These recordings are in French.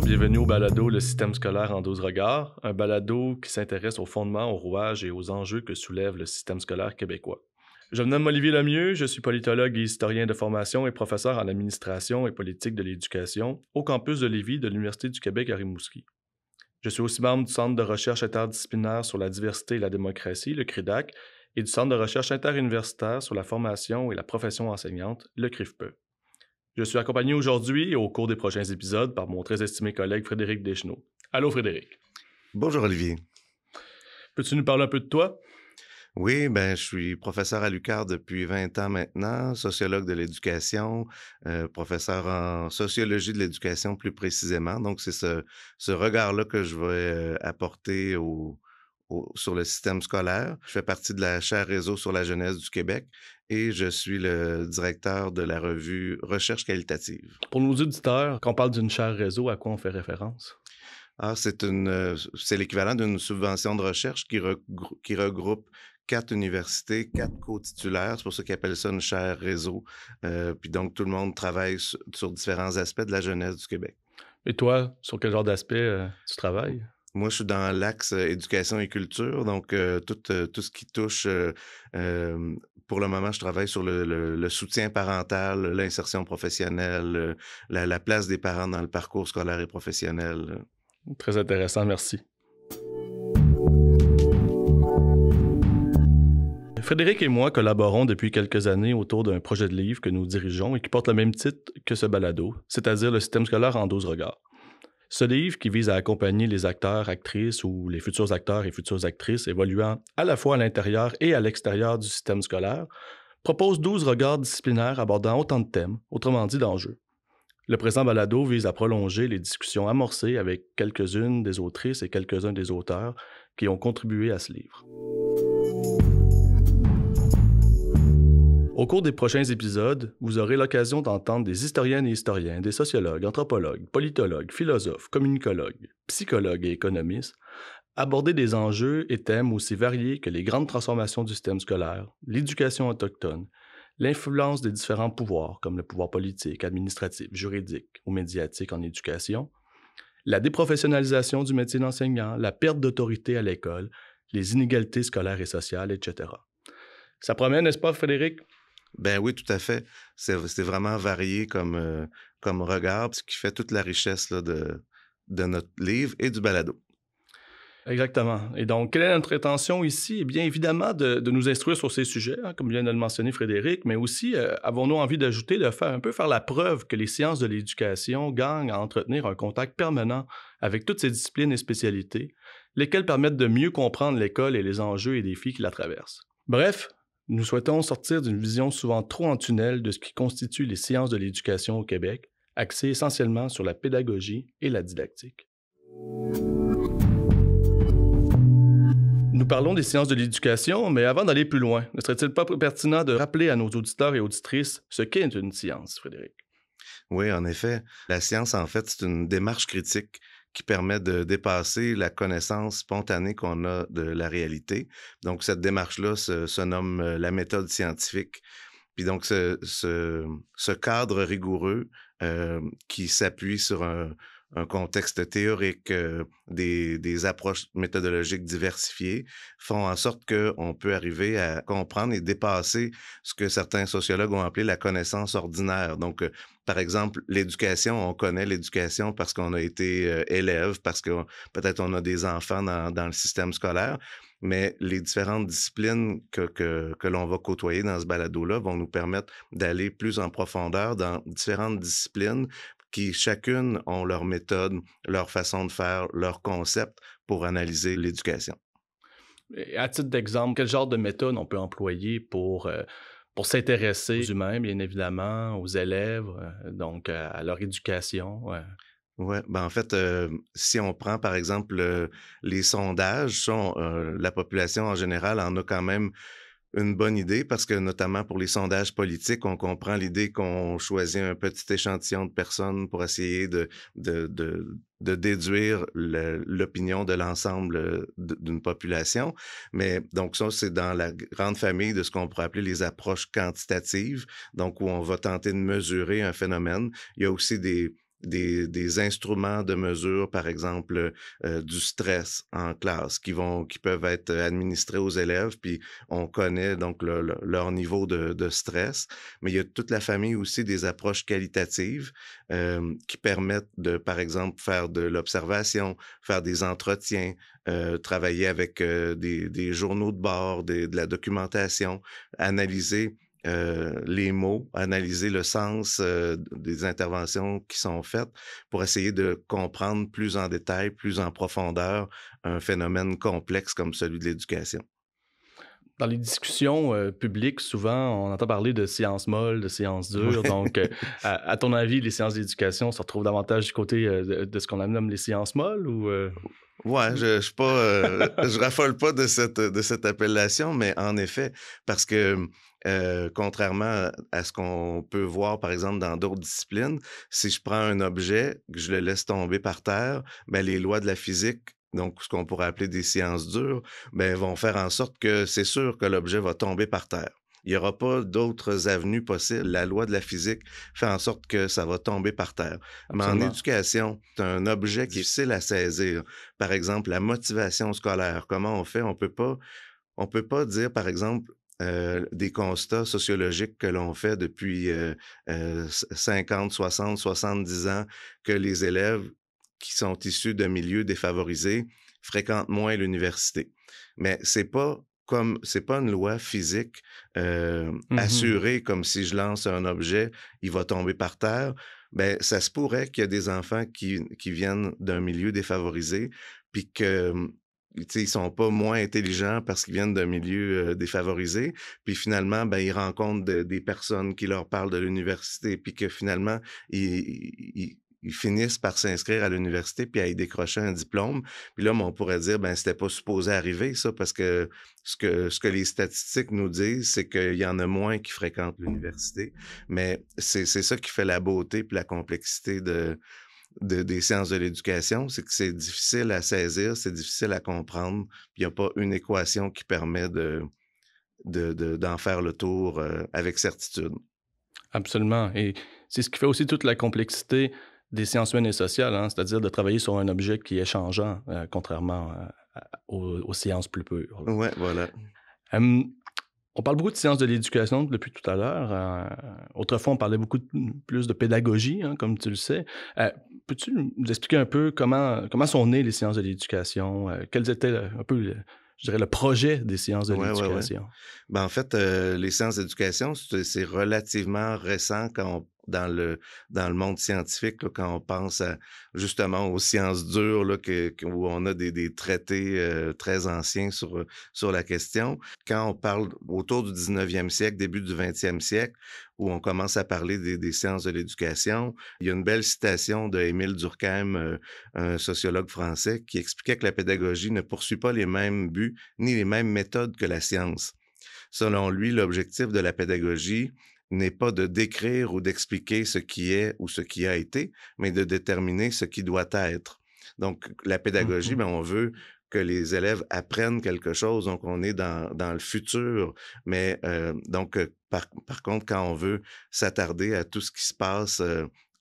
Bienvenue au balado Le système scolaire en 12 regards, un balado qui s'intéresse aux fondements, aux rouages et aux enjeux que soulève le système scolaire québécois. Je me nomme Olivier Lemieux, je suis politologue et historien de formation et professeur en administration et politique de l'éducation au campus de Lévis de l'Université du Québec à Rimouski. Je suis aussi membre du Centre de recherche interdisciplinaire sur la diversité et la démocratie, le CRIDAC, et du Centre de recherche interuniversitaire sur la formation et la profession enseignante, le CRIFPE. Je suis accompagné aujourd'hui et au cours des prochains épisodes par mon très estimé collègue Frédéric Deschenaux. Allô Frédéric. Bonjour Olivier. Peux-tu nous parler un peu de toi? Oui, je suis professeur à l'UQAR depuis 20 ans maintenant, sociologue de l'éducation, professeur en sociologie de l'éducation plus précisément. Donc, c'est ce regard-là que je vais apporter sur le système scolaire. Je fais partie de la chaire réseau sur la jeunesse du Québec et je suis le directeur de la revue Recherche qualitative. Pour nos auditeurs, quand on parle d'une chaire réseau, à quoi on fait référence? C'est l'équivalent d'une subvention de recherche qui regroupe 4 universités, 4 co-titulaires. C'est pour ça qu'ils appellent ça une chaire réseau. Puis donc, tout le monde travaille sur différents aspects de la jeunesse du Québec. Et toi, sur quel genre d'aspect tu travailles? Moi, je suis dans l'axe éducation et culture, donc tout ce qui touche... pour le moment, je travaille sur le soutien parental, l'insertion professionnelle, la place des parents dans le parcours scolaire et professionnel. Très intéressant, merci. Frédéric et moi collaborons depuis quelques années autour d'un projet de livre que nous dirigeons et qui porte le même titre que ce balado, c'est-à-dire le système scolaire en 12 regards. Ce livre, qui vise à accompagner les acteurs, actrices ou les futurs acteurs et futures actrices évoluant à la fois à l'intérieur et à l'extérieur du système scolaire, propose 12 regards disciplinaires abordant autant de thèmes, autrement dit d'enjeux. Le présent balado vise à prolonger les discussions amorcées avec quelques-unes des autrices et quelques-uns des auteurs qui ont contribué à ce livre. Au cours des prochains épisodes, vous aurez l'occasion d'entendre des historiennes et historiens, des sociologues, anthropologues, politologues, philosophes, communicologues, psychologues et économistes aborder des enjeux et thèmes aussi variés que les grandes transformations du système scolaire, l'éducation autochtone, l'influence des différents pouvoirs, comme le pouvoir politique, administratif, juridique ou médiatique en éducation, la déprofessionnalisation du métier d'enseignant, la perte d'autorité à l'école, les inégalités scolaires et sociales, etc. Ça promet, n'est-ce pas, Frédéric? Ben oui, tout à fait. C'est vraiment varié comme regard, ce qui fait toute la richesse là, de notre livre et du balado. Exactement. Et donc, quelle est notre intention ici? Eh bien, évidemment, de nous instruire sur ces sujets, comme vient de le mentionner Frédéric, mais aussi, avons-nous envie d'ajouter, de faire la preuve que les sciences de l'éducation gagnent à entretenir un contact permanent avec toutes ces disciplines et spécialités, lesquelles permettent de mieux comprendre l'école et les enjeux et défis qui la traversent. Bref, nous souhaitons sortir d'une vision souvent trop en tunnel de ce qui constitue les sciences de l'éducation au Québec, axée essentiellement sur la pédagogie et la didactique. Nous parlons des sciences de l'éducation, mais avant d'aller plus loin, ne serait-il pas pertinent de rappeler à nos auditeurs et auditrices ce qu'est une science, Frédéric? Oui, en effet. La science, en fait, c'est une démarche critique qui permet de dépasser la connaissance spontanée qu'on a de la réalité. Donc, cette démarche-là se nomme la méthode scientifique. Puis donc, ce cadre rigoureux qui s'appuie sur un contexte théorique, des approches méthodologiques diversifiées, font en sorte qu'on peut arriver à comprendre et dépasser ce que certains sociologues ont appelé la connaissance ordinaire. Donc, par exemple, l'éducation, on connaît l'éducation parce qu'on a été élève, parce que peut-être on a des enfants dans le système scolaire, mais les différentes disciplines que l'on va côtoyer dans ce balado-là vont nous permettre d'aller plus en profondeur dans différentes disciplines qui chacune ont leur méthode, leur façon de faire, leur concept pour analyser l'éducation. Et à titre d'exemple, quel genre de méthode on peut employer pour s'intéresser aux humains, bien évidemment, aux élèves, donc à leur éducation? Ouais, en fait, si on prend par exemple les sondages, la population en général en a quand même une bonne idée parce que notamment pour les sondages politiques, on comprend l'idée qu'on choisit un petit échantillon de personnes pour essayer de déduire l'opinion de l'ensemble d'une population. Mais donc ça, c'est dans la grande famille de ce qu'on pourrait appeler les approches quantitatives, donc où on va tenter de mesurer un phénomène. Il y a aussi des des instruments de mesure, par exemple, du stress en classe qui peuvent être administrés aux élèves, puis on connaît donc leur niveau de stress. Mais il y a toute la famille aussi des approches qualitatives, qui permettent de, par exemple, faire de l'observation, faire des entretiens, travailler avec, des journaux de bord, de la documentation, analyser les mots, analyser le sens des interventions qui sont faites pour essayer de comprendre plus en détail, plus en profondeur un phénomène complexe comme celui de l'éducation. Dans les discussions, publiques, souvent, on entend parler de séances molles, de séances dures. Ouais. Donc, à ton avis, les séances d'éducation se retrouvent davantage du côté, de ce qu'on nomme les séances molles ou? Ouais, je suis pas, je raffole pas de cette appellation, mais en effet, parce que, contrairement à ce qu'on peut voir, par exemple, dans d'autres disciplines, si je prends un objet, que je le laisse tomber par terre, ben, les lois de la physique, donc ce qu'on pourrait appeler des sciences dures, ben, vont faire en sorte que c'est sûr que l'objet va tomber par terre. Il y aura pas d'autres avenues possibles. La loi de la physique fait en sorte que ça va tomber par terre. Mais en Absolument. éducation, c'est un objet qui est difficile à saisir. Par exemple, la motivation scolaire, comment on fait? On peut pas dire, par exemple, des constats sociologiques que l'on fait depuis, 50, 60, 70 ans, que les élèves qui sont issus de milieux défavorisés fréquentent moins l'université. Mais c'est pas une loi physique, Mmh. assurée comme si je lance un objet, il va tomber par terre. Ben, ça se pourrait qu'il y a des enfants qui viennent d'un milieu défavorisé, puis que, tu sais, ils sont pas moins intelligents parce qu'ils viennent d'un milieu, défavorisé. Puis finalement, ben, ils rencontrent des personnes qui leur parlent de l'université, puis que finalement, ils finissent par s'inscrire à l'université puis à y décrocher un diplôme. Puis là, ben, on pourrait dire, ben, c'était pas supposé arriver ça parce que ce que les statistiques nous disent, c'est qu'il y en a moins qui fréquentent l'université. Mais c'est ça qui fait la beauté puis la complexité des sciences de l'éducation, c'est que c'est difficile à saisir, c'est difficile à comprendre, puis il y a pas une équation qui permet d'en faire le tour, avec certitude. Absolument, et c'est ce qui fait aussi toute la complexité des sciences humaines et sociales, hein, c'est-à-dire de travailler sur un objet qui est changeant, contrairement, aux sciences plus pures, là. Ouais, voilà. Hem, on parle beaucoup de sciences de l'éducation depuis tout à l'heure. Autrefois, on parlait beaucoup plus de pédagogie, hein, comme tu le sais. Peux-tu nous expliquer un peu comment sont nées les sciences de l'éducation? Quels étaient un peu, je dirais, le projet des sciences de Ouais, ouais, ouais. l'éducation? Ben, en fait, les sciences d'éducation, c'est relativement récent quand on dans le monde scientifique, là, quand on pense à justement aux sciences dures là, où on a des traités très anciens sur la question. Quand on parle autour du 19e siècle, début du 20e siècle, où on commence à parler des sciences de l'éducation, il y a une belle citation de Émile Durkheim, un sociologue français, qui expliquait que la pédagogie ne poursuit pas les mêmes buts ni les mêmes méthodes que la science. Selon lui, l'objectif de la pédagogie n'est pas de décrire ou d'expliquer ce qui est ou ce qui a été, mais de déterminer ce qui doit être. Donc, la pédagogie, Mmh. ben, on veut que les élèves apprennent quelque chose, donc on est dans le futur, mais par contre, quand on veut s'attarder à tout ce qui se passe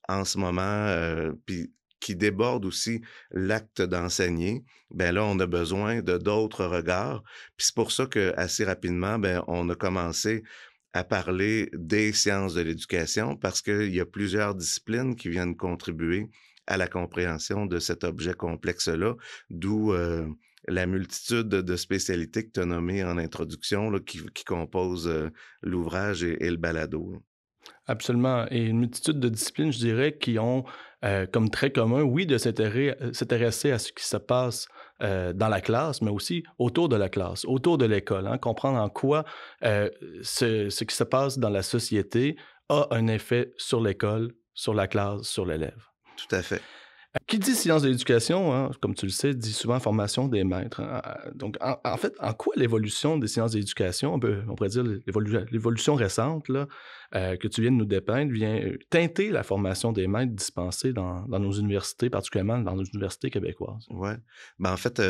en ce moment, puis qui déborde aussi l'acte d'enseigner, ben là, on a besoin de d'autres regards. Puis c'est pour ça que assez rapidement, ben, on a commencé à parler des sciences de l'éducation parce qu'il y a plusieurs disciplines qui viennent contribuer à la compréhension de cet objet complexe-là, d'où la multitude de spécialités que tu as nommées en introduction là, qui composent l'ouvrage et le balado, là. Absolument, et une multitude de disciplines, je dirais, qui ont, comme trait commun, oui, de s'intéresser à ce qui se passe, dans la classe, mais aussi autour de la classe, autour de l'école, hein. Comprendre en quoi, ce qui se passe dans la société a un effet sur l'école, sur la classe, sur l'élève. Tout à fait. Qui dit sciences de l'éducation, hein, comme tu le sais, dit souvent formation des maîtres, hein. Donc en fait, en quoi l'évolution des sciences de l'éducation, on pourrait dire l'évolution récente là, que tu viens de nous dépeindre, vient, teinter la formation des maîtres dispensés dans nos universités, particulièrement dans nos universités québécoises? Ouais. Ben, en fait,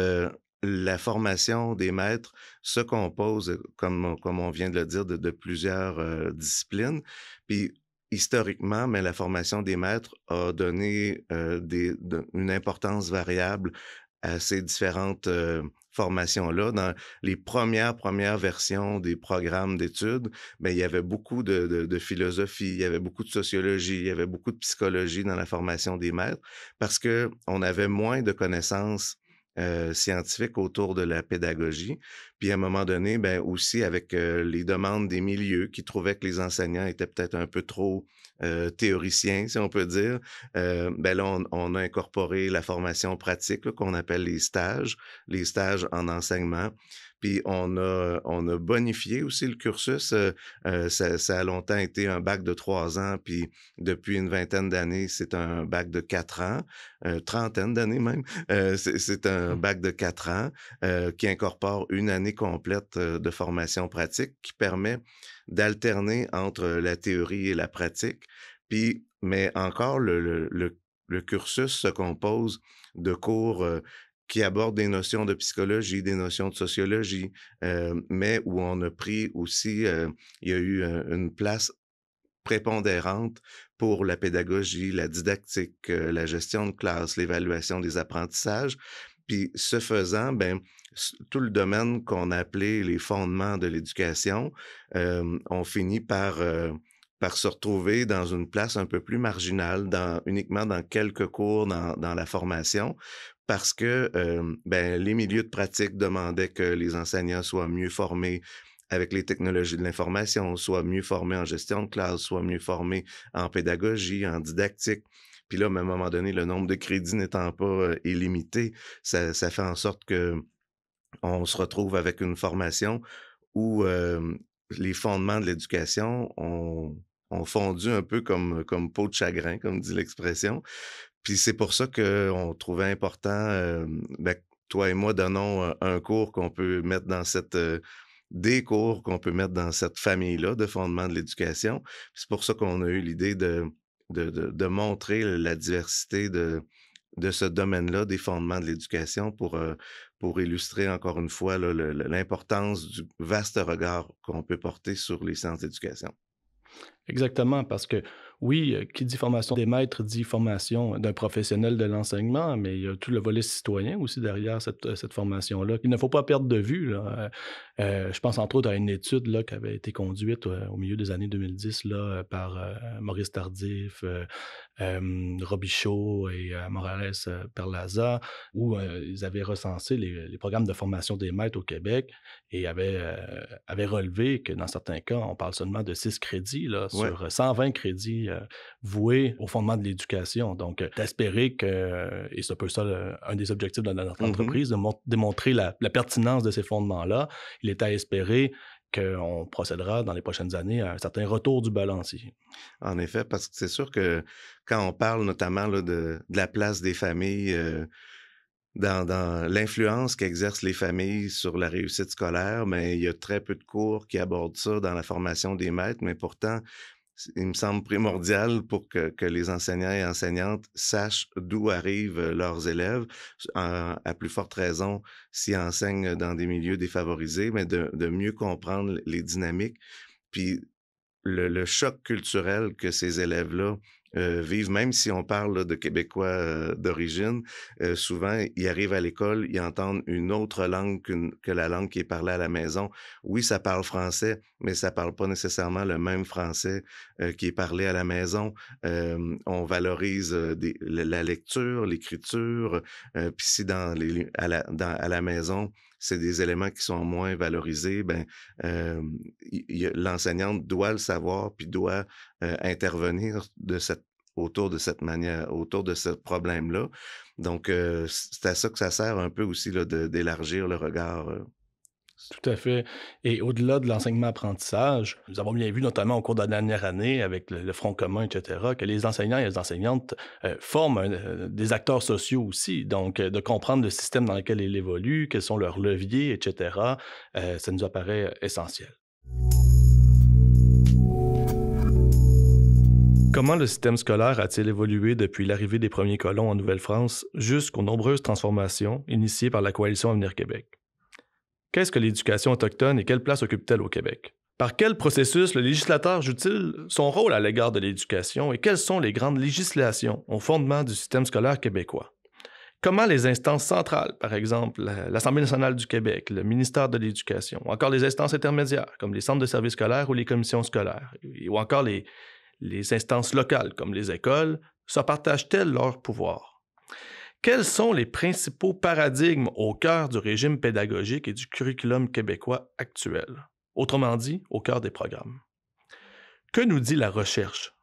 la formation des maîtres se compose, comme on vient de le dire, de plusieurs, disciplines. Puis historiquement, mais la formation des maîtres a donné une importance variable à ces différentes formations-là. Dans les premières versions des programmes d'études, ben, il y avait beaucoup de philosophie, il y avait beaucoup de sociologie, il y avait beaucoup de psychologie dans la formation des maîtres parce que on avait moins de connaissances scientifiques autour de la pédagogie. Puis à un moment donné, ben aussi avec les demandes des milieux qui trouvaient que les enseignants étaient peut-être un peu trop théoriciens, si on peut dire, ben là, on a incorporé la formation pratique là, qu'on appelle les stages en enseignement. Puis on a bonifié aussi le cursus. Ça a longtemps été un bac de 3 ans, puis depuis une vingtaine d'années, c'est un bac de 4 ans, trentaine d'années même. C'est un bac de 4 ans qui incorpore une année complète de formation pratique qui permet d'alterner entre la théorie et la pratique. Puis, mais encore, le cursus se compose de cours qui abordent des notions de psychologie, des notions de sociologie, mais où on a pris aussi, il y a eu une place prépondérante pour la pédagogie, la didactique, la gestion de classe, l'évaluation des apprentissages. Puis ce faisant, ben, tout le domaine qu'on appelait les fondements de l'éducation, on finit par se retrouver dans une place un peu plus marginale, uniquement dans quelques cours dans la formation, parce que ben, les milieux de pratique demandaient que les enseignants soient mieux formés avec les technologies de l'information, soient mieux formés en gestion de classe, soient mieux formés en pédagogie, en didactique. Puis là, à un moment donné, le nombre de crédits n'étant pas illimité, ça fait en sorte que on se retrouve avec une formation où les fondements de l'éducation ont fondu un peu comme peau de chagrin, comme dit l'expression. Puis c'est pour ça qu'on trouvait important, ben, toi et moi donnons un cours qu'on peut mettre dans des cours qu'on peut mettre dans cette famille-là de fondements de l'éducation. C'est pour ça qu'on a eu l'idée de montrer la diversité de ce domaine-là, des fondements de l'éducation pour illustrer encore une fois là, l'importance du vaste regard qu'on peut porter sur les sciences d'éducation. Exactement, parce que oui, qui dit formation des maîtres dit formation d'un professionnel de l'enseignement, mais il y a tout le volet citoyen aussi derrière cette formation-là, qu'il ne faut pas perdre de vue, là. Je pense entre autres à une étude là, qui avait été conduite au milieu des années 2010 là, par Maurice Tardif, Robichaud et Morales Perlaza, où ils avaient recensé les programmes de formation des maîtres au Québec et avaient relevé que dans certains cas, on parle seulement de 6 crédits là, Ouais. sur 120 crédits voués au fondement de l'éducation. Donc, d'espérer que, et c'est un peu ça un des objectifs de notre Mhm. entreprise, de démontrer la pertinence de ces fondements-là, il est à espérer qu'on procédera dans les prochaines années à un certain retour du balancier. En effet, parce que c'est sûr que quand on parle notamment là, de la place des familles, dans l'influence qu'exercent les familles sur la réussite scolaire, mais il y a très peu de cours qui abordent ça dans la formation des maîtres, mais pourtant, il me semble primordial pour que les enseignants et enseignantes sachent d'où arrivent leurs élèves, à plus forte raison s'ils enseignent dans des milieux défavorisés, mais de mieux comprendre les dynamiques. Puis le choc culturel que ces élèves-là, vivent, même si on parle là de Québécois, d'origine, souvent, ils arrivent à l'école, ils entendent une autre langue que la langue qui est parlée à la maison. Oui, ça parle français, mais ça parle pas nécessairement le même français, qui est parlé à la maison. On valorise, la lecture, l'écriture, puis si à la maison, c'est des éléments qui sont moins valorisés, ben, l'enseignante doit le savoir puis doit intervenir autour de cette manière, autour de ce problème-là. Donc, c'est à ça que ça sert un peu aussi là, d'élargir le regard. Tout à fait. Et au-delà de l'enseignement-apprentissage, nous avons bien vu, notamment au cours de la dernière année, avec le Front commun, et cetera, que les enseignants et les enseignantes forment des acteurs sociaux aussi. Donc, de comprendre le système dans lequel ils évoluent, quels sont leurs leviers, et cetera, ça nous apparaît essentiel. Comment le système scolaire a-t-il évolué depuis l'arrivée des premiers colons en Nouvelle-France jusqu'aux nombreuses transformations initiées par la Coalition Avenir Québec? Qu'est-ce que l'éducation autochtone et quelle place occupe-t-elle au Québec? Par quel processus le législateur joue-t-il son rôle à l'égard de l'éducation et quelles sont les grandes législations au fondement du système scolaire québécois? Comment les instances centrales, par exemple l'Assemblée nationale du Québec, le ministère de l'Éducation, ou encore les instances intermédiaires, comme les centres de services scolaires ou les commissions scolaires, ou encore les instances locales, comme les écoles, se partagent-elles leur pouvoir? Quels sont les principaux paradigmes au cœur du régime pédagogique et du curriculum québécois actuel? Autrement dit, au cœur des programmes. Que nous dit la recherche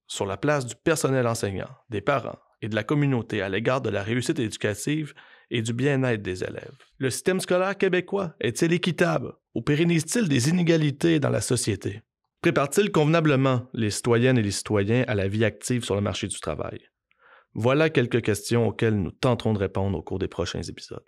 sur la place du personnel enseignant, des parents et de la communauté à l'égard de la réussite éducative et du bien-être des élèves? Le système scolaire québécois est-il équitable ou pérennise-t-il des inégalités dans la société? Prépare-t-il convenablement les citoyennes et les citoyens à la vie active sur le marché du travail? Voilà quelques questions auxquelles nous tenterons de répondre au cours des prochains épisodes.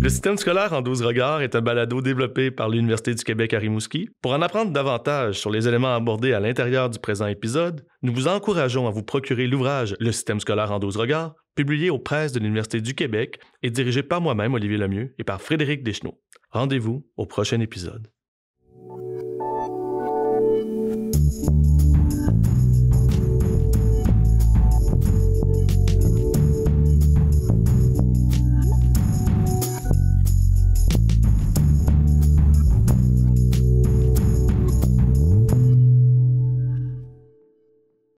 Le système scolaire en 12 regards est un balado développé par l'Université du Québec à Rimouski. Pour en apprendre davantage sur les éléments abordés à l'intérieur du présent épisode, nous vous encourageons à vous procurer l'ouvrage Le système scolaire en 12 regards, publié aux presses de l'Université du Québec et dirigé par moi-même, Olivier Lemieux, et par Frédéric Deschenaux. Rendez-vous au prochain épisode.